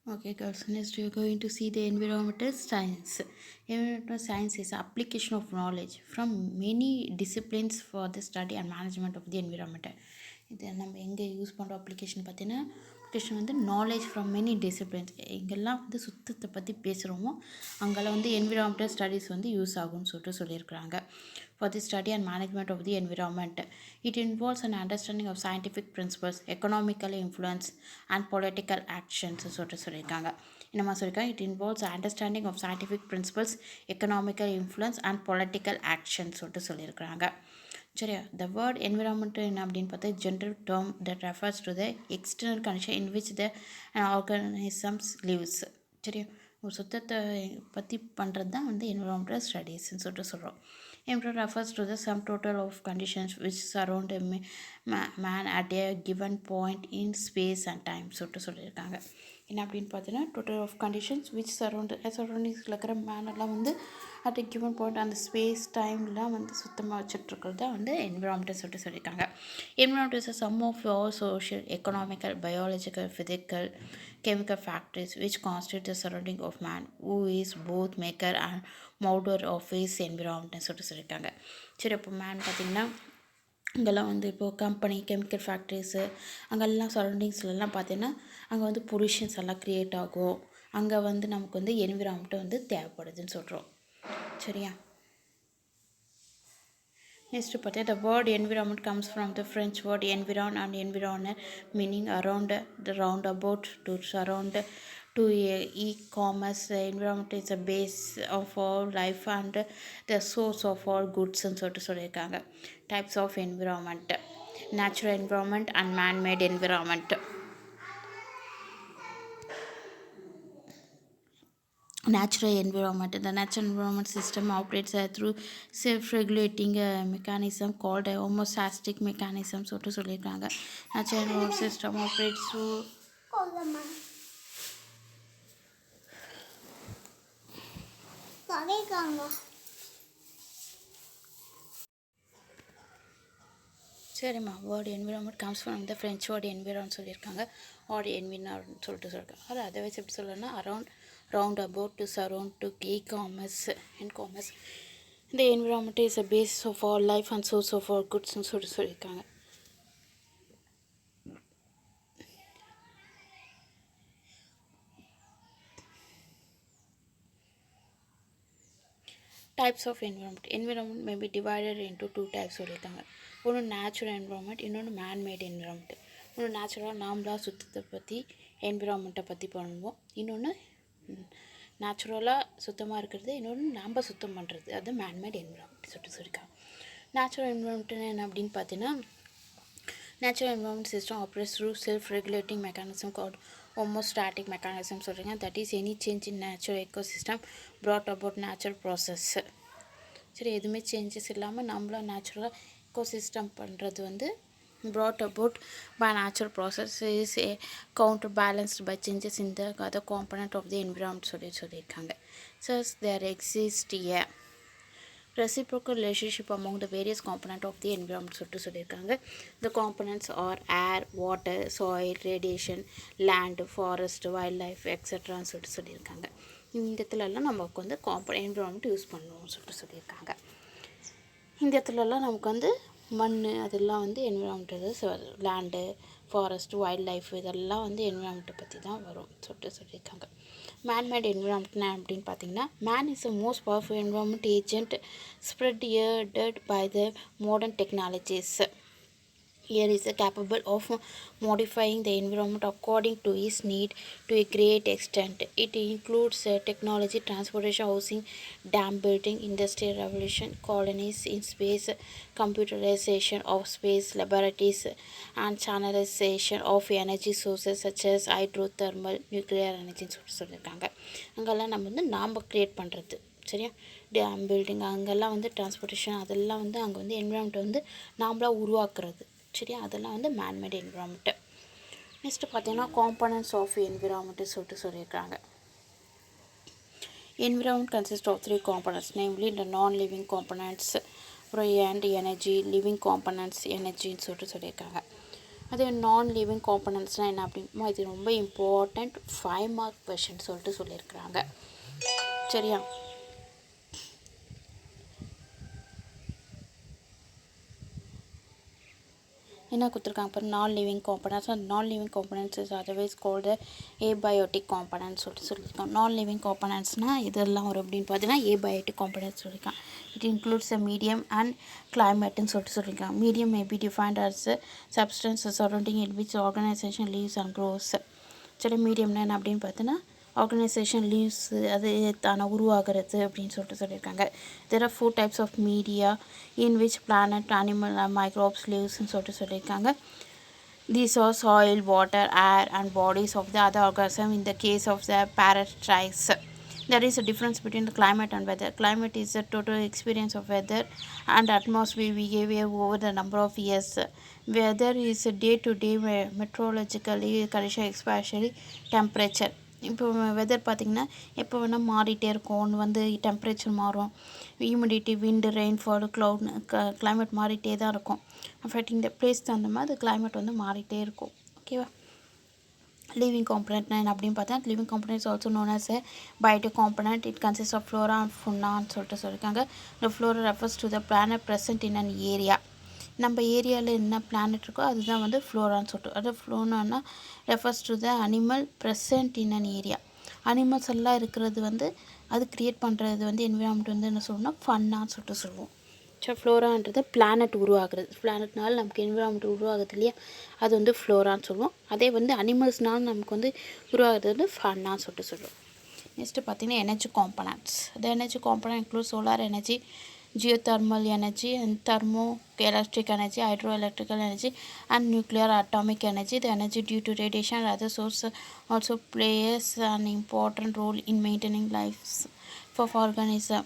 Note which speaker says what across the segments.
Speaker 1: Okay, girls. Next, we are going to see the environmental science. Environmental science is application of knowledge from many disciplines for the study and management of the environment. இது நம்ம எங்கே use பண்ணுற application பார்த்தீங்கன்னா application வந்து knowledge from many disciplines எங்கெல்லாம் வந்து சுத்தத்தை பற்றி பேசுகிறோமோ அங்கெல்லாம் வந்து என்விரான்மெண்டல் ஸ்டடீஸ் வந்து யூஸ் ஆகும்னு சொல்லியிருக்கிறாங்க. For the study and management of the environment, it involves an understanding of scientific principles, economical influence and political actions சொல்லியிருக்காங்க. என்னமா சொல்லியிருக்காங்க, it involves understanding of scientific principles, economical influence and political actions சொல்லியிருக்கிறாங்க. சரியா, the word environment என்ன அப்படின்னு பார்த்தா general term that refers to the external condition in which the organisms lives. சரியா, ஒரு சுத்தத்தை பற்றி பண்ணுறது தான் வந்து environmental studiesன்னு சொல்கிறோம். Environment refers to the sum total of conditions which surround a man at a given point in space and time சொல்லியிருக்காங்க. என்ன அப்படின்னு பார்த்தீங்கன்னா டோட்டல் ஆஃப் கண்டிஷன்ஸ் விச் சரௌண்டிங்ஸில் இருக்கிற மேனெல்லாம் வந்து அட் எ கிவன் பாயிண்ட் அந்த ஸ்பேஸ் டைம்லாம் வந்து சுத்தமாக வச்சுட்ருக்கிறது தான் வந்து என்விரான்மெண்ட்டை சொல்லியிருக்காங்க. Environment is a sum of all social, economical, biological, physical, chemical factors which constitute the surrounding of man who is both maker and mouder of his environment சொல்லியிருக்காங்க. சரி, அப்போ மேன் பார்த்திங்கன்னா இங்கெல்லாம் வந்து இப்போது கம்பெனி, கெமிக்கல் ஃபேக்ட்ரிஸு அங்கெல்லாம் சரௌண்டிங்ஸ்லலாம் பார்த்தீங்கன்னா அங்கே வந்து பொல்யூஷன்ஸ் எல்லாம் க்ரியேட் ஆகும். அங்கே வந்து நமக்கு வந்து என்விரான்மெண்ட்டு வந்து தேவைப்படுதுன்னு சொல்கிறோம். சரியா, நெக்ஸ்ட் பார்த்தா the word environment comes from the French word environ and environner meaning around, the roundabout, to surround, to e-commerce. Environment is a base of all life and the source of all goods ன்னு சொல்லியிருக்காங்க. Types of environment, natural environment and manmade environment. Natural environment. The natural environment system operates through self-regulating mechanism called a homeostatic mechanism சொல்லியிருக்காங்க. Natural environment system operates through சரிம்மா, word environment comes from the French word environ சொல்லியிருக்காங்க. என்வினார்னு சொல்லியிருக்காங்க. அது அதை வச்சு எப்படி சொல்லணும்னா round about, to surround, to commerce and commerce. இந்த environment is a base of all life and source of all குட்ஸ்னு சொல்லியிருக்காங்க. Types of environment may be divided into 2 types சொல்லியிருக்காங்க. ஒன்று நேச்சுரல் என்விரான்மெண்ட், இன்னொன்று மேன்மேட் என்விரான்மெண்ட். ஒன்று நேச்சுரலாக நாம்ளாக சுத்தத்தை பற்றி என்விரான்மெண்ட்டை பற்றி பண்ணுவோம். இன்னொன்று நேச்சுரலாக சுத்தமாக இருக்கிறது, இன்னொன்று நாம் சுத்தம் பண்ணுறது, அது மேன்மேட் என்விரான்மெண்ட் சொல்லியிருக்காங்க. நேச்சுரல் என்விரான்மெண்ட் என்ன அப்படின்னு பார்த்தீங்கன்னா, natural environment system operates through self regulating mechanism called homeostatic mechanism சொல்கிறீங்க. That is any change in natural ecosystem brought about natural process. சரி, எதுவுமே சேஞ்சஸ் இல்லாமல் நம்மளாம் நேச்சுரலாக எக்கோசிஸ்டம் பண்ணுறது வந்து brought about by natural process is a counterbalanced by changes in the other component of the environment சொல்லியிருக்காங்க. So there exists a reciprocal relationship among the various components of the environment சொல்லியிருக்காங்க. The components are air, water, soil, radiation, land, forest, wildlife, etc. சொல்லியிருக்காங்க. இந்த இடத்துலலாம் நமக்கு வந்து environment use பண்ணுவோம் சொல்லியிருக்காங்க. இந்த இடத்துலலாம் நமக்கு வந்து மண் அதெல்லாம் வந்து environment, land, forest, wild life இதெல்லாம் வந்து என்விரான்மெண்ட்டை பற்றி தான் வரும் சொல்லியிருக்காங்க. மேன்மேட் என்விரான்மெண்ட் அப்படின்னு பார்த்தீங்கன்னா, man is the most powerful environment agent spread by the modern technologies. Here is capable of modifying the environment according to his need to a great extent. It includes technology, transportation, housing, dam building, industrial revolution, colonies in space, computerization of space laboratories, and channelization of energy sources such as hydrothermal, nuclear energy சொல்லியிருக்காங்க. அங்கெல்லாம் நம்ம வந்து நாம் create பண்ணுறது. சரியா, dam building அங்கெல்லாம் வந்து transportation அதெல்லாம் வந்து அங்கே வந்து என்விரான்மெண்ட்டை வந்து நாம்ளாக உருவாக்குறது. சரியா, அதெல்லாம் வந்து மேன்மேட் என்விரான்மெண்ட்டு. நெக்ஸ்ட்டு பார்த்தீங்கன்னா காம்பனன்ட்ஸ் ஆஃப் என்விரான்மெண்ட்டு சொல்லியிருக்காங்க. Environment consist of 3 components, namely இந்த நான் லிவிங் காம்பனன்ட்ஸ், அப்புறம் அண்ட் எனர்ஜி, லிவிங் காம்பனன்ட்ஸ் எனர்ஜின்னு சொல்லியிருக்காங்க. அதே நான் லிவிங் காம்பனன்ட்ஸ்னால் என்ன அப்படின்னா இது ரொம்ப இம்பார்ட்டண்ட் 5 மார்க் கொஷின் சொல்லிட்டு சொல்லியிருக்கிறாங்க. சரியா? என்ன கொடுத்துருக்காங்க அப்புறம் நான் லிவிங் காம்பனன்ட்ஸ். அந்த non living components is otherwise called abiotic components சொல்லிட்டு சொல்லியிருக்காங்க. நான் லிவிங் காம்பனன்ட்ஸ்னால் இதெல்லாம் வரும் அப்படின்னு பார்த்தீங்கன்னா ஏபயோட்டிக் காம்பனன்ட்ஸ் சொல்லியிருக்காங்க. It includes a medium and கிளைமேட்டுன்னு சொல்லியிருக்காங்க. Medium may be defined as substance surrounding in which organisation lives and grows. சரி, மீடியம்னா என்ன அப்படின்னு பார்த்தீங்கன்னா ஆர்கனைசேஷன் லீவ்ஸ் அது தானே உருவாகிறது அப்படின்னு சொல்லியிருக்காங்க. There are 4 types of media in which planet, animal and microbes lives சொல்லியிருக்காங்க. These are soil, water, air and bodies of the other organism. In the case of the parasites, there is a difference between the climate and weather. Climate is the total experience of weather and atmosphere behavior over the number of years. Weather is a day-to-day meteorologically condition, especially temperature. இப்போ weather பார்த்திங்கன்னா எப்போ வேணால் மாறிட்டே இருக்கும். ஒன்று வந்து temperature மாறும், humidity, விண்டு, rainfall, cloud, climate மாறிட்டே தான் இருக்கும். அஃபெக்டிங் த பிளேஸ் தகுந்த மாதிரி அது கிளைமேட் வந்து மாறிட்டே இருக்கும். ஓகேவா? லிவிங் காம்பனன்ட்னா என்ன அப்படின்னு பார்த்தா living component is also known as a biotic component. It consist of flora and ஃபுன்னான்னு சொல்லியிருக்காங்க. இந்த flora refers to the planet present in an area. நம்ம ஏரியாவில் என்ன பிளானட் இருக்கோ அதுதான் வந்து ஃப்ளோரான்னு சொல்லிட்டு. அது ஃப்ளோரானா refers to the animal present in an area. Animals எல்லாம் இருக்கிறது வந்து அது க்ரியேட் பண்ணுறது வந்து என்விரான்மெண்ட் வந்து என்ன சொல்லணும்னா ஃபன்னான்னு சொல்லுவோம். ஸோ ஃப்ளோரான்றது பிளானட் உருவாகிறது. பிளானட்னால நமக்கு என்விரான்மெண்ட் உருவாகுது இல்லையா, அது வந்து ஃப்ளோரான்னு சொல்லுவோம். அதே வந்து அனிமல்ஸ்னாலும் நமக்கு வந்து உருவாகிறது வந்து ஃபன்னான்னு சொல்லுவோம். நெக்ஸ்ட்டு பார்த்திங்கன்னா energy components. The energy component include solar energy, geothermal energy and thermoelectric energy, hydroelectrical energy and nuclear atomic energy. The energy due to radiation and other sources also plays an important role in maintaining lives for organism.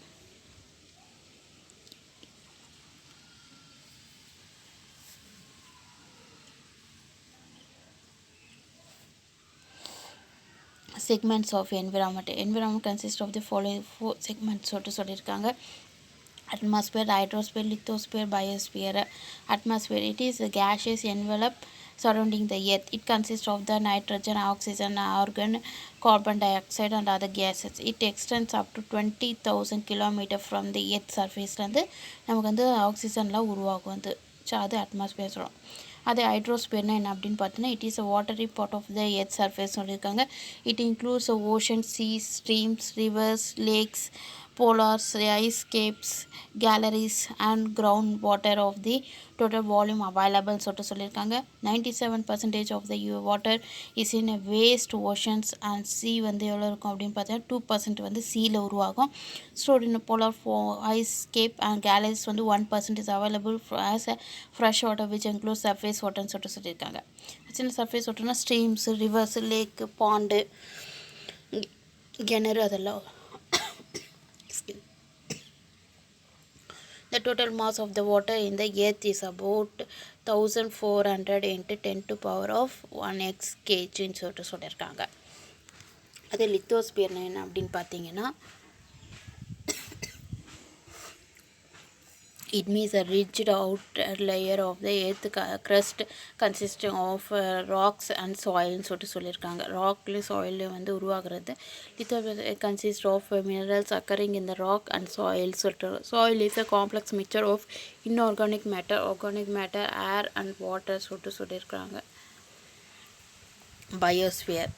Speaker 1: Segments of environment. Environment consists of the following 4 segments சொல்லியிருக்காங்க. Atmosphere, hydrosphere, lithosphere, biosphere. Atmosphere, it is a gaseous envelope surrounding the earth. It consists of the nitrogen, oxygen, argon, carbon dioxide and other gases. It extends up to 20,000 km from the earth surface. நமக்கு வந்து ஆக்சிஜன்லாம் உருவாகும் வந்து. So அது atmosphere சொல்கிறோம். அதே ஹைட்ரோஸ்பியர்னா என்ன அப்படின்னு பார்த்தீங்கன்னா it is a watery part of the earth surface சொல்லியிருக்காங்க. It includes ocean, seas, streams, rivers, lakes, polars, ice caps, galleries and groundwater of the total volume available சொல்லியிருக்காங்க. 97% of the water is in a waste oceans and sea வந்து எவ்வளோ இருக்கும் அப்படின்னு பார்த்தீங்கன்னா 2% வந்து சீல உருவாகும். stored in a polar ice cape and galleries வந்து 1% is available as a fresh water which includes surface water சொல்லியிருக்காங்க. சின்ன சர்ஃபேஸ் வாட்டர்னா ஸ்ட்ரீம்ஸ், ரிவர்ஸ், லேக், பாண்டு, கிணறு அதெல்லாம். The total mass of the water in the earth is about 1400 into 10 to power of 1 kg சொல்லியிருக்காங்க. அது lithosphere என்ன அப்படின்னு பார்த்தீங்கன்னா it means a rigid outer layer of the earth crust consisting of rocks and soil சொல்லியிருக்காங்க. ராக்ல soil வந்து உருவாகிறது. Lithosphere consists of minerals occurring in the rock and soil சொல்லிட்டு. soil is a complex mixture of inorganic matter, organic matter, air and water சொல்லியிருக்காங்க. biosphere.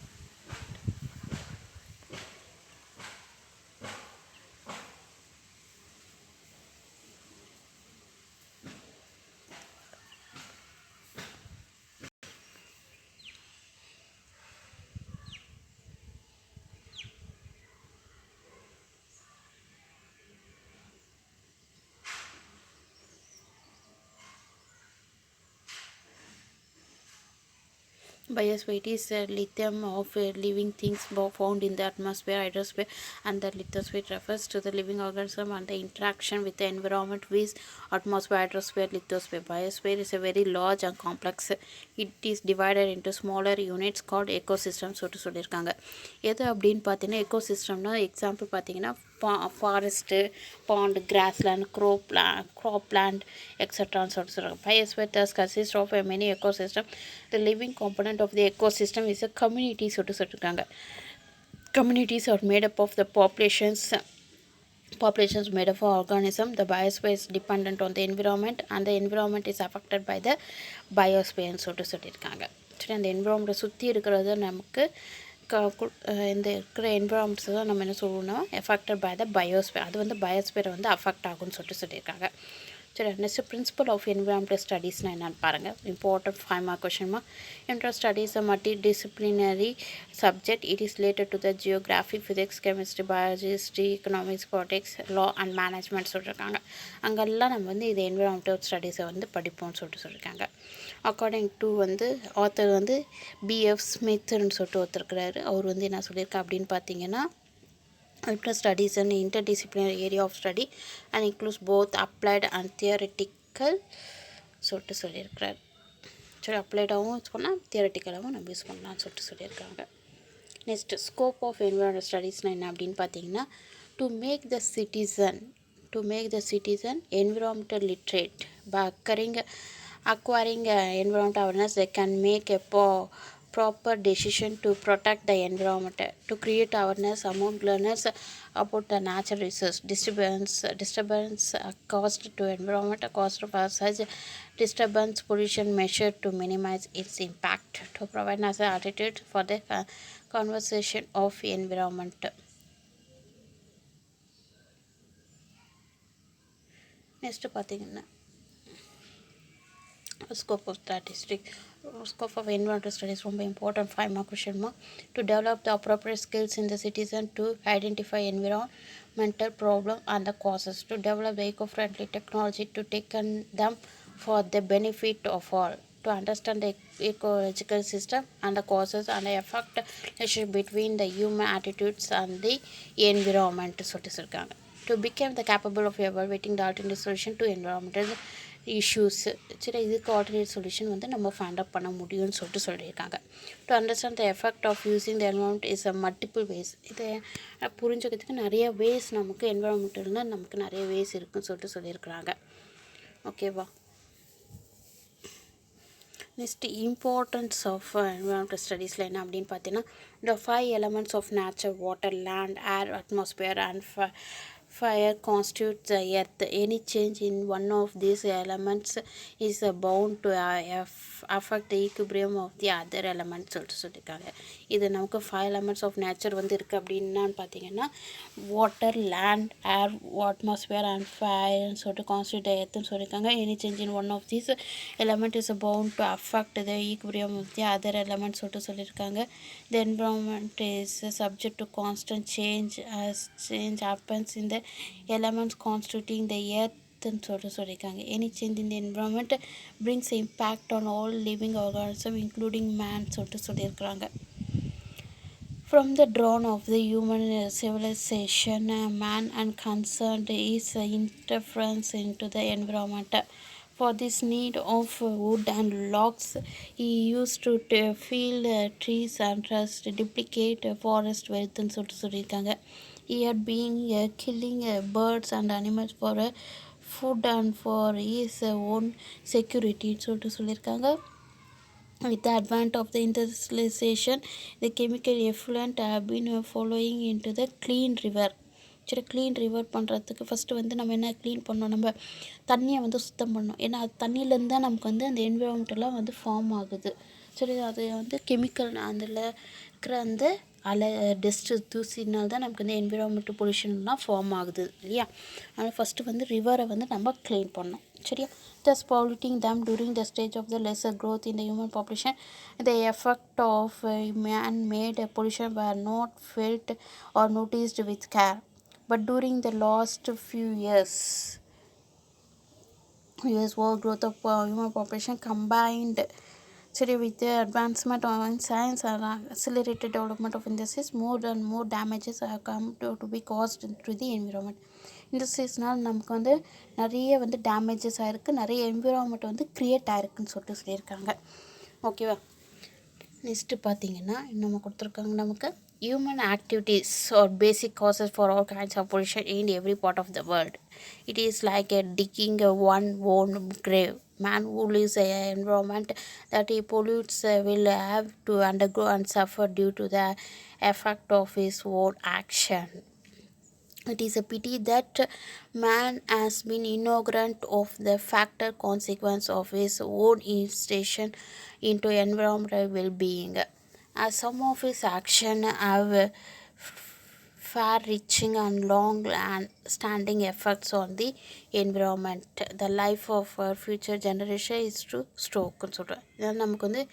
Speaker 1: Biosphere is lithium of living things found in the atmosphere, hydrosphere and the lithosphere refers to the living organism and the interaction with the environment with atmosphere, hydrosphere, lithosphere. Biosphere is a very large and complex. It is divided into smaller units called ecosystem சொல்லியிருக்காங்க. எது அப்படின்னு பார்த்தீங்கன்னா ecosystemனா example பார்த்தீங்கன்னா forest, pond, grassland, cropland, etc. சொல்கிறாங்க. Biosphere thus consists of a many ecosystem. The living component of the ecosystem is a community சொல்லியிருக்காங்க. Communities are made up of the populations made up of organism. The biosphere is dependent on the environment and the environment is affected by the biosphere சொல்லியிருக்காங்க. சரி, அந்த என்விரான்மெண்ட்டை சுற்றி இருக்கிறது நமக்கு இந்த இருக்கிற environments தான் நம்ம என்ன சொல்லுவோம்னா எஃபெக்டட் பை த பயோஸ்பியர். அது வந்து பயோஸ்பியரை வந்து அஃபெக்ட் ஆகும்னு சொல்லியிருக்காங்க. சரி, நெக்ஸ்ட் பிரின்சிபல் ஆஃப் என்விரான்மெண்டல் ஸ்டடீஸ்னால் என்னென்னு பாருங்கள். இம்பார்ட்டன்ட் 5 மார்க் கொஷின்மா. Environmental studies a multidisciplinary subject. It is related to the geography, physics, chemistry, biology, history, economics, politics, law and management சொல்லியிருக்காங்க. அங்கெல்லாம் நம்ம வந்து இது என்விரான்மெண்டல் ஸ்டடீஸை வந்து படிப்போம்னு சொல்லியிருக்காங்க. அக்கார்டிங் டு வந்து ஆத்தர் வந்து B.F. ஸ்மித்னு சொல்லிட்டு ஒருத்தருக்கிறாரு. அவர் வந்து என்ன சொல்லியிருக்கா அப்படின்னு பார்த்தீங்கன்னா, studies an interdisciplinary area of study and includes both applied and theoretical சொல்லியிருக்கிறார். சரி, அப்ளைடாகவும் யூஸ் பண்ணலாம், தியரட்டிக்கலாகவும் நம்ம யூஸ் பண்ணலாம்னு சொல்லியிருக்காங்க. நெக்ஸ்ட் ஸ்கோப் ஆஃப் என்விரான்மெண்டல் ஸ்டடீஸ்னால் என்ன அப்படின்னு பார்த்தீங்கன்னா, to make the citizen environmental literate by acquiring environmental awareness. They can make a proper decision to protect the environment, to create awareness among learners about the natural resource disturbance caused to environment, caused by such disturbance, pollution measured to minimize its impact, to provide as an attitude for the conservation of environment. Next பார்த்தீங்கன்னா scope of environmental studies ரொம்ப important 5 mark question to develop the appropriate skills in the citizen to identify environmental problem and the causes, to develop the eco-friendly technology to take them for the benefit of all, to understand the ecological system and the causes and the effect relationship between the human attitudes and the environment சொல்லியிருக்காங்க. To become the capable of evaluating the alternative solution to environmental issues. சரி, இதுக்கு alternate solution வந்து நம்ம find out பண்ண முடியும்னு சொல்லியிருக்காங்க. To understand the effect of using the environment is a multiple ways. இதை புரிஞ்சுக்கிறதுக்கு நிறைய வேஸ் நமக்கு என்வரான்மெண்ட்டில் நமக்கு நிறைய வேஸ் இருக்குதுன்னு சொல்லியிருக்கிறாங்க. ஓகேவா. நெக்ஸ்ட் இம்பார்ட்டன்ஸ் ஆஃப் என்வரான்மெண்டல் ஸ்டடீஸில் என்ன அப்படின்னு பார்த்தீங்கன்னா, த 5 elements of nature, water, land, air, atmosphere and fire constitutes the earth. Any change in one of these elements is bound to affect the equilibrium of the other elements சொல்லியிருக்காங்க. இது நமக்கு 5 elements of nature வந்து இருக்குது அப்படின்னா பார்த்தீங்கன்னா, water, land, air, atmosphere and ஃபயர்னு சொல்லிட்டு constitute எர்த்துன்னு சொல்லியிருக்காங்க. Any change in one of these element is bound to affect the equilibrium of the other element சொல்லியிருக்காங்க. The environment is subject to constant change as change happens in the elements constituting the earth சொல்லியிருக்காங்க. Any change in the environment brings impact on all living organisms including man சொல்லியிருக்காங்க. From the dawn of the human civilization, man unconcerned is interference into the environment. For this need of wood and logs, he used to fell trees and duplicate forest wealth சொல்லியிருக்காங்க. He had been killing birds and animals for food and for his own security சொல்லியிருக்காங்க. With the advent of the industrialization, the chemical effluent have been following into the clean river. சரி, clean river பண்ணுறதுக்கு first வந்து நம்ம என்ன clean பண்ணோம், நம்ம தண்ணியை வந்து சுத்தம் பண்ணோம். ஏன்னா அது தண்ணியிலேருந்து தான் நமக்கு வந்து அந்த என்விரான்மெண்ட்டெல்லாம் வந்து ஃபார்ம் ஆகுது. சரி, அது வந்து கெமிக்கல் அதில் இருக்கிற அந்த டஸ்ட்டு தூசினால் தான் நமக்கு வந்து என்விரான்மெண்டல் பொல்யூஷன்லாம் ஃபார்ம் ஆகுது இல்லையா. அதனால் ஃபஸ்ட்டு வந்து ரிவரை வந்து நம்ம க்ளீன் பண்ணோம். சரியா. Thus polluting them during the stage of the lesser growth in the human population, the effect of man-made pollution were not felt or noticed with care. But during the last few years growth of human population combined with the advancement in science and accelerated development of industries, more and more damages have come to be caused to the environment. இண்டஸ்ட்ரீஸ்னால் நமக்கு வந்து நிறைய வந்து damages ஆகிருக்கு, நிறைய environment வந்து create ஆகிருக்குன்னு சொல்லியிருக்காங்க. ஓகேவா. Next பார்த்திங்கன்னா நம்ம கொடுத்துருக்காங்க நமக்கு Human activities are basic causes for all kinds of pollution in every part of the world. It is like a digging a one own grave. Man who lives in an environment that he pollutes will have to undergo and suffer due to the effect of his own action. It is a pity that man has been ignorant of the factor consequence of his own instigation into environmental well-being, as some of his actions have far-reaching and long-standing effects on the environment. The life of our future generation is to ஸ்ட்ரோக்குன்னு சொல்கிறேன். இதனால் நமக்கு வந்து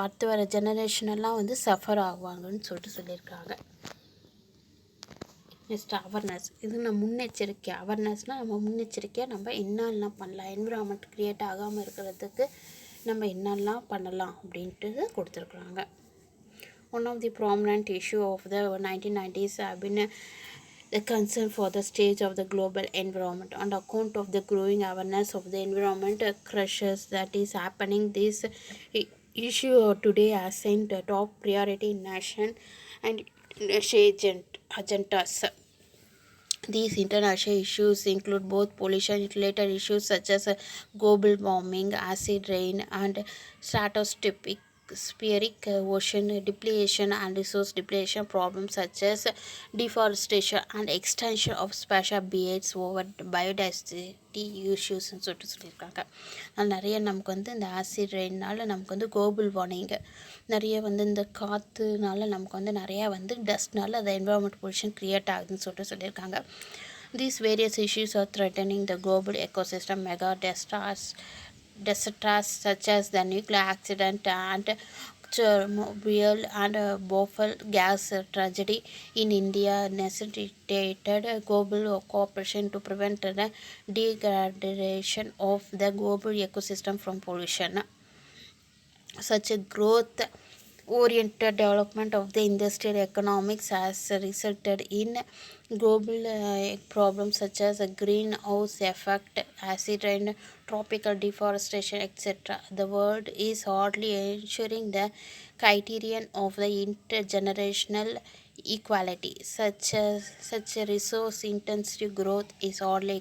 Speaker 1: அடுத்து வர generation எல்லாம் வந்து suffer ஆகுவாங்கன்னு சொல்லியிருக்காங்க. Next awareness. இது நம்ம முன்னெச்சரிக்கை. அவேர்னஸ்னால் நம்ம முன்னெச்சரிக்கையாக நம்ம என்னெல்லாம் பண்ணலாம், என்விரான்மெண்ட் க்ரியேட் ஆகாமல் இருக்கிறதுக்கு நம்ம என்னெல்லாம் பண்ணலாம் அப்படின்ட்டு கொடுத்துருக்குறாங்க. One of the prominent issue of the 1990s have been the concern for the state of the global environment. On account of the growing awareness of the environment crisis that is happening, this issue today assigned a top priority in nation and agendas. These international issues include both pollution-related issues such as global warming, acid rain, and stratospheric ocean depletion and resource depletion problems such as deforestation and extension of spatial behaves over biodiversity issuesன்னு சொல்லியிருக்காங்க. அது நிறைய நமக்கு வந்து இந்த acid ரெயினால் நமக்கு வந்து global warming, நிறைய வந்து இந்த காற்றுனால நமக்கு வந்து நிறையா வந்து டஸ்ட்னால அந்த என்விரான்மெண்ட் பொல்யூஷன் க்ரியேட் ஆகுதுன்னு சொல்லியிருக்காங்க. These various issues are threatening the global ecosystem. Mega disasters such as the nuclear accident and Chernobyl and Bhopal gas tragedy in India necessitated global cooperation to prevent the degradation of the global ecosystem from pollution. Such a growth-oriented development of the industrial economics has resulted in global problems such as a greenhouse effect, acid rain, tropical deforestation, etc. The world is hardly ensuring the criterion of the intergenerational equality. Such a resource-intensive growth is hardly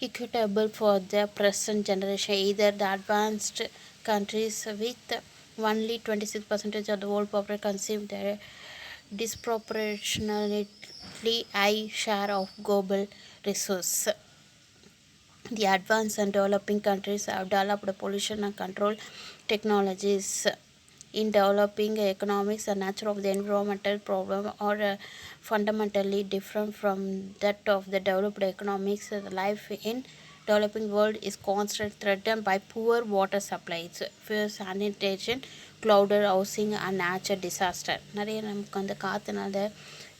Speaker 1: equitable for the present generation. Either the advanced countries with only 26% of the world population consume the disproportionately high share of global resource. The advanced and developing countries have developed pollution and control technologies. In developing economics, the nature of the environmental problem are fundamentally different from that of the developed economics. The life in developing world is constantly threatened by poor water supplies, poor sanitation, clouded housing and natural disaster. நிறைய நமக்கு அந்த காற்றுனால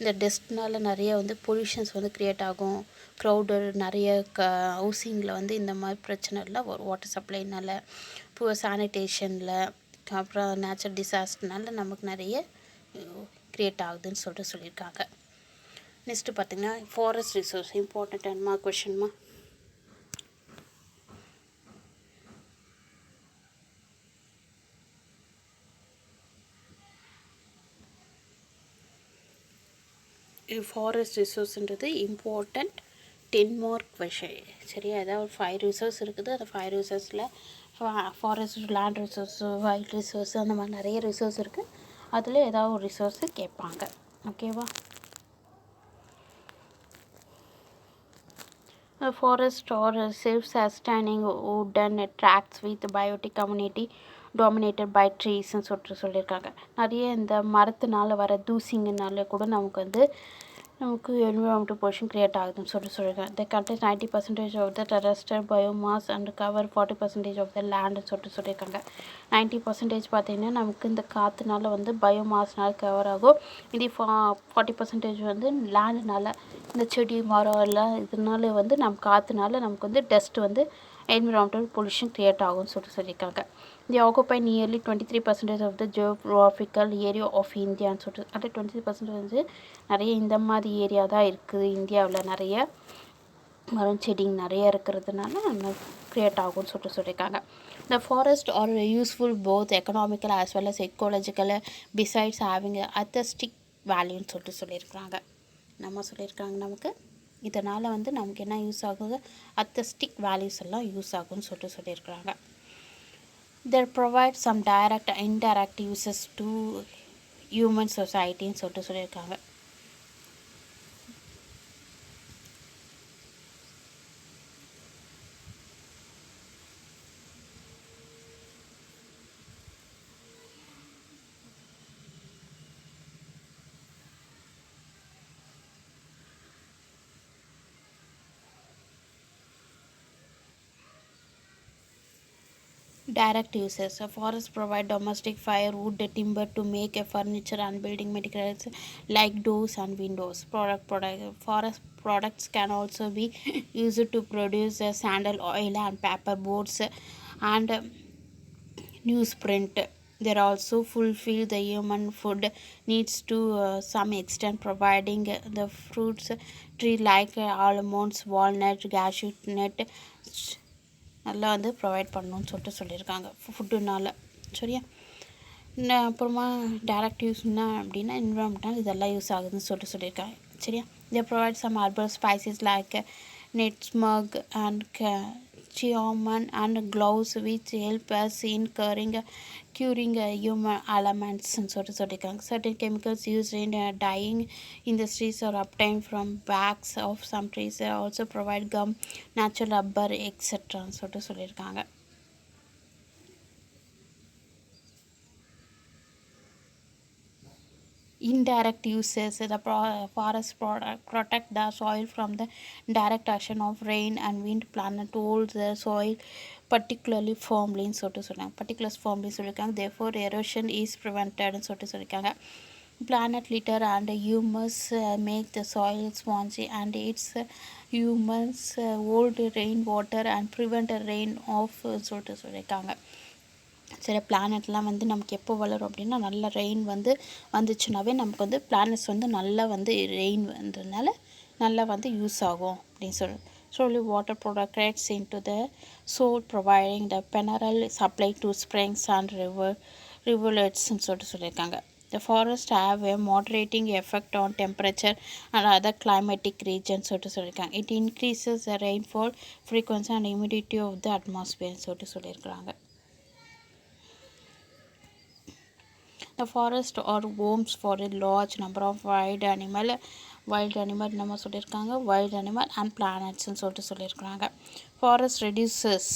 Speaker 1: இந்த டஸ்ட்னால நிறைய வந்து pollutions வந்து create ஆகும். Crowded நிறைய ஹவுசிங்கில் வந்து இந்த மாதிரி பிரச்சனைலாம் வரும். வாட்டர் சப்ளைனால, புவர் சானிடேஷனில், அப்புறம் நேச்சுரல் டிசாஸ்டர்னால நமக்கு நிறைய க்ரியேட் ஆகுதுன்னு சொல்லியிருக்காங்க. நெக்ஸ்ட்டு பார்த்திங்கன்னா ஃபாரஸ்ட் ரிசோர்ஸ் இம்பார்ட்டண்ட்மா கொஷின்மா. ஃபாரஸ்ட் ரிசோர்ஸ்ன்றது இம்பார்ட்டண்ட் 10 மார்க் கொஷின். சரியா, ஏதாவது ஒரு 5 ரிசோர்ஸ் இருக்குது. அந்த 5 ரிசோர்ஸில் forest, land resource, wild resource, அந்த மாதிரி நிறைய ரிசோர்ஸ் இருக்குது. அதில் ஏதாவது ஒரு ரிசோர்ஸு கேட்பாங்க. ஓகேவா? Forest or self-sustaining wooden tracts with biotic community dominated by treesன்னு சொல்லியிருக்காங்க. நிறைய இந்த மரத்தினால வர தூசிங்கனால கூட நமக்கு environmental pollution create ஆகுதுன்னு சொல்லியிருக்காங்க. They contain 90% of the terrestrial biomass and cover 40% of the land சொல்லியிருக்காங்க. 90% பார்த்தீங்கன்னா நமக்கு இந்த காற்றுனால வந்து பயோமாஸ்னால் கவர் ஆகும். இது 40% வந்து லேண்டுனால, இந்த செடி மரம் எல்லாம் இதனால வந்து நம்ம காற்றுனால நமக்கு வந்து டஸ்ட் வந்து environmental pollution create ஆகும்னு சொல்லியிருக்காங்க. They occupy nearly 23% of the geographical area of Indiaன்னு சொல்லிட்டு, அது 23% வந்து நிறைய இந்த மாதிரி ஏரியா தான் இருக்குது இந்தியாவில். நிறைய மரம் செடி நிறைய இருக்கிறதுனால க்ரியேட் ஆகும்னு சொல்லியிருக்காங்க. The forests are useful both economical as well as ecological besides having a aesthetic வேல்யூன்னு சொல்லியிருக்கிறாங்க. நம்ம சொல்லியிருக்காங்க நமக்கு இதனால் வந்து நமக்கு என்ன யூஸ் ஆகுது, அத்தஸ்டிக் வேல்யூஸ் எல்லாம் யூஸ் ஆகும்னு சொல்லியிருக்கிறாங்க. They provide some direct and indirect uses to human societyன்னு சொல்லியிருக்காங்க. Direct uses. Forests provide domestic firewood, timber to make furniture and building materials like doors and windows. Forest products can also be used to produce sandal oil and paper boards and newsprint. They also fulfill the human food needs to some extent, providing the fruits tree like almonds, walnut, cashew nut நல்லா வந்து provide பண்ணணும்னு சொல்லியிருக்காங்க ஃபுட்டுனால். சரியா, அப்புறமா direct யூஸ்னா அப்படின்னா என்விரான்மெண்ட்டால் இதெல்லாம் use ஆகுதுன்னு சொல்லியிருக்காங்க. சரியா, they provide some herbal spices like nutmeg and cinnamon and gloves which help us in curing human ailments சொல்லியிருக்காங்க. Certain chemicals used in dyeing industries are obtained from barks of some trees. They also provide gum, natural rubber, etc. சொல்லியிருக்காங்க. Indirect uses. The forest protect the soil from the direct action of rain and wind. Planet holds the soil particularly firmly சொல்லியிருக்காங்க. Therefore erosion is prevented சொல்லியிருக்காங்க. Planet litter and humus make the soil spongy and its humus hold rainwater and prevent rain off சொல்லியிருக்காங்க. சில பிளானட்லாம் வந்து நமக்கு எப்போ வளரும் அப்படின்னா நல்ல ரெயின் வந்து வந்துச்சுனாவே நமக்கு வந்து பிளானட்ஸ் வந்து நல்லா வந்து ரெயின் வந்ததுனால நல்லா வந்து யூஸ் ஆகும் அப்படின்னு slowly water percolates into the soil, providing the mineral supply to springs and rivulets சொல்லியிருக்காங்க. The forests have a moderating effect on temperature and other climatic regions சொல்லியிருக்காங்க. It increases the rainfall frequency and humidity of the atmosphere சொல்லியிருக்காங்க. The forest are homes for a large number of wild animal நம்ம சொல்லியிருக்காங்க wild animal and planets சொல்லியிருக்காங்க. Forest reduces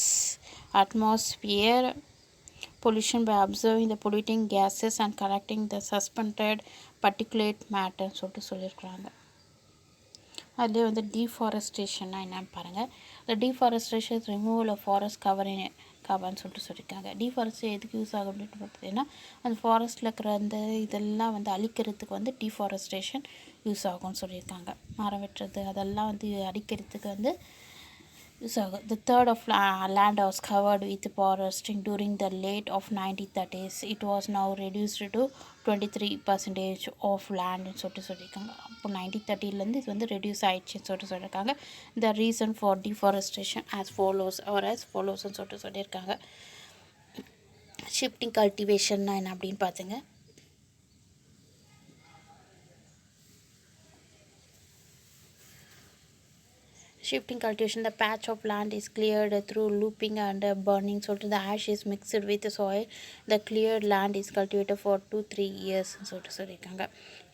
Speaker 1: atmosphere pollution by absorbing the polluting gases and collecting the suspended particulate matter சொல்லியிருக்காங்க. அதுலேயே வந்து டீஃபாரஸ்டேஷன்னா என்னன்னு பாருங்கள். இந்த டீஃபாரஸ்டேஷன் ரிமூவல் ஆஃப் ஃபாரஸ்ட் கவர்னு சொல்லியிருக்காங்க. டீஃபாரஸ்ட் எதுக்கு யூஸ் ஆகும் அப்படின்னு பார்த்தீங்கன்னா அந்த ஃபாரஸ்ட்டில் இருக்கிற அந்த இதெல்லாம் வந்து அழிக்கிறதுக்கு வந்து டீஃபாரஸ்டேஷன் யூஸ் ஆகும்னு சொல்லியிருக்காங்க. மரம் வெட்டுறது அதெல்லாம் வந்து அழிக்கிறதுக்கு வந்து யூஸ் ஆகும். The third of land was covered with foresting during the late of 1930s. It was now reduced to 23% of land சொல்லியிருக்காங்க. அப்போ 1930லேருந்து இது வந்து ரெடியூஸ் ஆயிடுச்சுன்னு சொல்லியிருக்காங்க. The reason for deforestation as follows சொல்லியிருக்காங்க. ஷிஃப்டிங் கல்டிவேஷன்னா என்ன அப்படின்னு பார்த்துங்க. Shifting cultivation, the patch of land is cleared through looping and burning. So the ash is mixed with the soil. The cleared land is cultivated for 2-3 years. சொல்லியிருக்காங்க.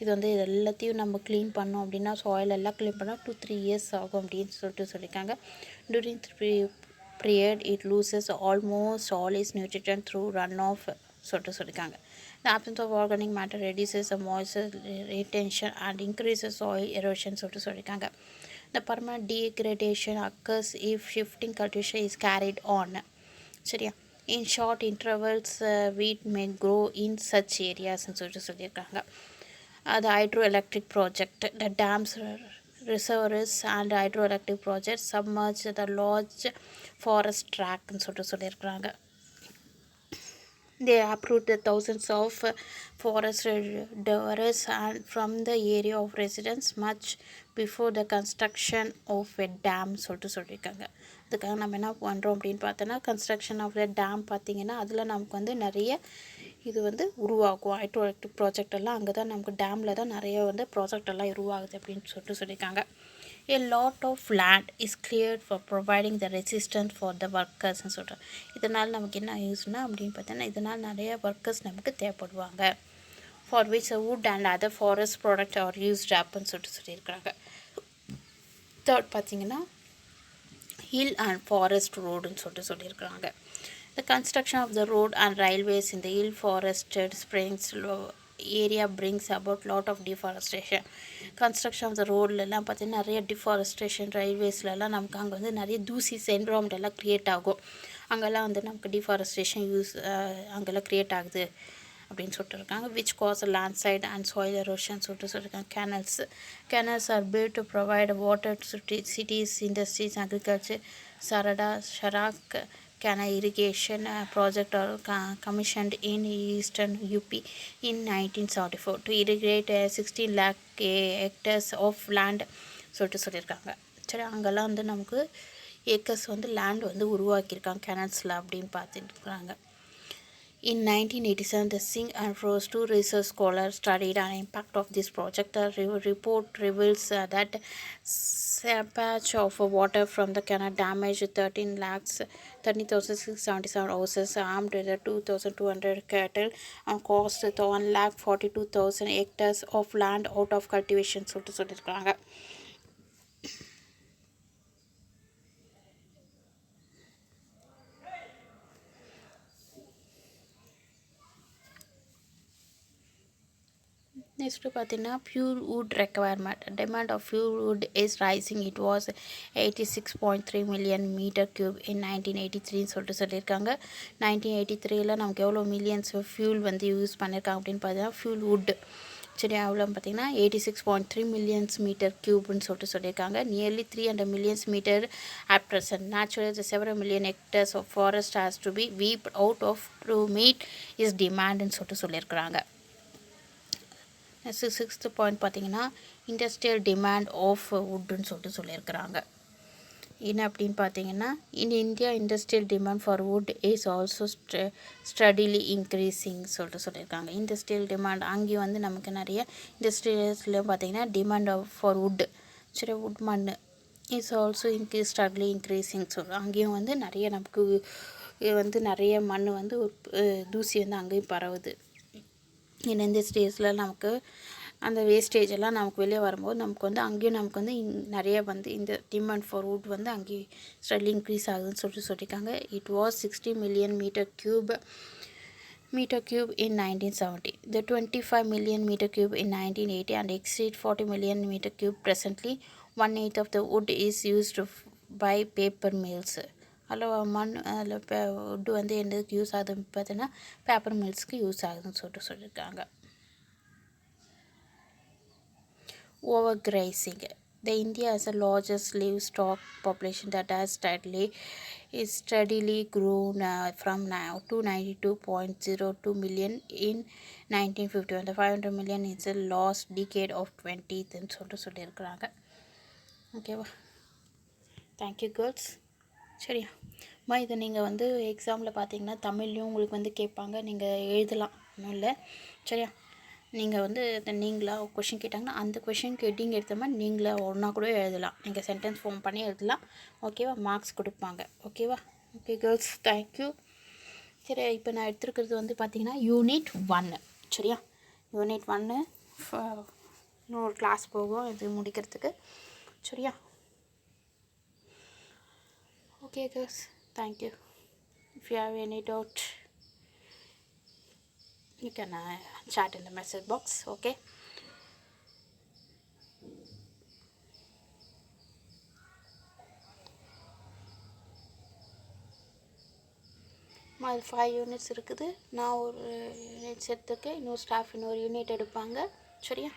Speaker 1: இது வந்து எல்லாத்தையும் நம்ம clean பண்ணோம் அப்படின்னா சாயில் எல்லாம் க்ளீன் பண்ணால் 2-3 years ஆகும் அப்படின்னு சொல்லியிருக்காங்க. During the period it loses almost all its nutrients through runoff சொல்லியிருக்காங்க. The absence of organic matter reduces the moisture retention and increases soil erosion சொல்லியிருக்காங்க. The permanent degradation occurs if shifting cultivation is carried on. சரியா, in short intervals wheat may grow in such areas சொல்லியிருக்காங்க. The hydroelectric project, the dams, reservoirs and hydroelectric projects submerge the large forest tract சொல்லியிருக்காங்க. They uproot the thousands of forest dwellers and from the area of residents much before the construction of a dam சொல்லியிருக்காங்க. அதுக்காக நம்ம என்ன பண்ணுறோம் அப்படின்னு பார்த்தோன்னா construction of the dam பார்த்திங்கன்னா அதில் நமக்கு வந்து நிறைய இது வந்து உருவாகும். ஹைட்ரோ எலக்ட்ரிக் ப்ராஜெக்ட் எல்லாம் அங்கே தான் நமக்கு டேமில் தான் நிறைய வந்து ப்ராஜெக்ட் எல்லாம் உருவாகுது அப்படின்னு சொல்லியிருக்காங்க. A lot of land is cleared for providing the resistance for the workers ன்னு சொல்கிறோம். இதனால் நமக்கு என்ன யூஸ்னா அப்படின்னு பார்த்தோன்னா இதனால் நிறைய ஒர்க்கர்ஸ் நமக்கு தேவைப்படுவாங்க. For which the wood and other forest products are used அப்படின்னு சொல்லியிருக்கிறாங்க. தேர்ட் பார்த்திங்கன்னா hill and forest ரோடுன்னு சொல்லியிருக்கிறாங்க. The construction of the road and railways in the hill forested springs area brings about lot of deforestation. Construction of the ரோட்லலாம் பார்த்தீங்கன்னா நிறைய டிஃபாரஸ்ட்ரேஷன் ரயில்வேஸ்லலாம் நமக்கு அங்கே வந்து நிறைய தூசிஸ் என்விரான்மெண்ட் எல்லாம் க்ரியேட் ஆகும். அங்கெல்லாம் வந்து நமக்கு டிஃபாரஸ்ட்ரேஷன் அங்கெல்லாம் க்ரியேட் ஆகுது அப்படின்னு சொல்லிட்டுருக்காங்க. Which cause landslide and soil erosion சொல்லியிருக்காங்க. Canals are built to provide water to cities industries agriculture. ஷராக் canal irrigation project are commissioned in eastern UP in 1974 to irrigate 16 lakh hectares of land சொல்லியிருக்காங்க. சரி, அங்கெல்லாம் வந்து நமக்கு acres வந்து land வந்து உருவாக்கியிருக்காங்க கேனல்ஸில் அப்படின்னு பார்த்துருக்குறாங்க. In 1987, the Singh and Frost, two research scholars, studied the impact of this project. The report reveals that seepage of water from the canal damaged 13,677 houses, harmed 2,200 cattle, and caused 1,42,000 hectares of land out of cultivation. சொல்லியிருக்காங்க. Next பார்த்தீங்கன்னா fuel wood requirement. Demand of fuel wood is rising. It was 86.3 million metre cube in 1983 சொல்லியிருக்காங்க. 1983 நமக்கு எவ்வளோ millions fuel வந்து use பண்ணியிருக்காங்க அப்படின்னு பார்த்தீங்கன்னா fuel would சரி எவ்வளோ பார்த்தீங்கன்னா 86.3 மில்லியன்ஸ் மீட்டர் க்யூப்னு சொல்லியிருக்காங்க. Nearly 300 millions metre at present. Natural several million hectares of forest has to be wiped out of to meet is டிமாண்டுன்னு சொல்லியிருக்கிறாங்க. சிக்ஸ்த்து பாயிண்ட் பார்த்தீங்கன்னா இண்டஸ்ட்ரியல் டிமாண்ட் ஆஃப் வுட்டுன்னு சொல்லியிருக்கிறாங்க. என்ன அப்படின்னு பார்த்தீங்கன்னா in India industrial demand for wood is also steadily increasing சொல்லியிருக்காங்க. Industrial demand அங்கேயும் வந்து நமக்கு நிறைய இண்டஸ்ட்ரியல்ஸ்லையும் பார்த்தீங்கன்னா டிமாண்ட் ஃபார் வுட் சரி வுட் மண் இஸ் ஆல்சோ ஸ்டடிலி இன்க்ரீஸிங் அங்கேயும் வந்து நிறைய நமக்கு வந்து நிறைய மண் வந்து தூசி வந்து அங்கேயும் பரவுது. இந்த ஸ்டேஜில் நமக்கு அந்த வேஸ்டேஜ் எல்லாம் நமக்கு வெளியே வரும்போது நமக்கு வந்து அங்கேயும் நமக்கு வந்து நிறைய வந்து இந்த டிமாண்ட் ஃபார் வுட் வந்து அங்கேயும் ஸ்டடிலி இன்க்ரீஸ் ஆகுதுன்னு சொல்லியிருக்காங்க. It was 60 million metre cube in 1970, the 25 million meter cube in 1980 and exceed 40 million meter cube presently. 1/8 of the wood is used by paper mills. அதில் மண் அதில் வுட்டு வந்து எதுக்கு use ஆகுதுன்னு பார்த்தீங்கன்னா பேப்பர் மில்ஸ்க்கு யூஸ் ஆகுதுன்னு சொல்லியிருக்காங்க. Overgrazing. The India has the largest livestock population that has steadily grown from now to 92.02 million in 1951. The 500 million is the last decade of 20th சொல்லியிருக்கிறாங்க. ஓகேவா, தேங்க்யூ கேர்ள்ஸ். சரியா இதை நீங்கள் வந்து எக்ஸாமில் பார்த்தீங்கன்னா தமிழ்லையும் உங்களுக்கு வந்து கேட்பாங்க, நீங்கள் எழுதலாம், ஒன்றும் இல்லை. சரியா, நீங்கள் வந்து நீங்களாக கொஷின் கேட்டாங்கன்னா அந்த கொஷினுக்கு ஹெட்டிங் எடுத்த மாதிரி நீங்களாக ஒன்றா கூட எழுதலாம். நீங்கள் சென்டென்ஸ் ஃபார்ம் பண்ணி எழுதலாம். ஓகேவா, மார்க்ஸ் கொடுப்பாங்க. ஓகேவா, ஓகே கேர்ள்ஸ், தேங்க்யூ. சரி, இப்போ நான் எடுத்துருக்கிறது வந்து பார்த்தீங்கன்னா யூனிட் 1. சரியா, யூனிட் 1 இன்னொரு கிளாஸ் போகும் இது முடிக்கிறதுக்கு. சரியா, okay guys, thank you. If you have any doubt you can chat in the message box. Okay, மாதிரி 5 யூனிட்ஸ் இருக்குது. நான் ஒரு யூனிட்ஸ் எடுத்துருக்கேன், இன்னொரு ஸ்டாஃப் இன்னொரு யூனிட் எடுப்பாங்க. சரியா,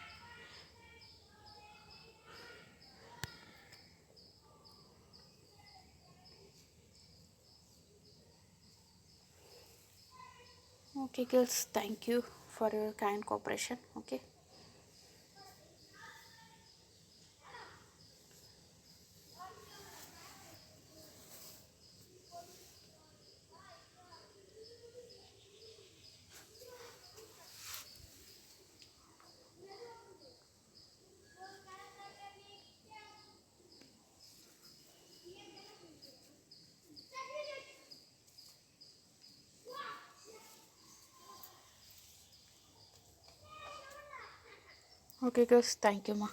Speaker 1: Okay, girls, thank you for your kind cooperation. Okay. Okay, girls, thank you, ma.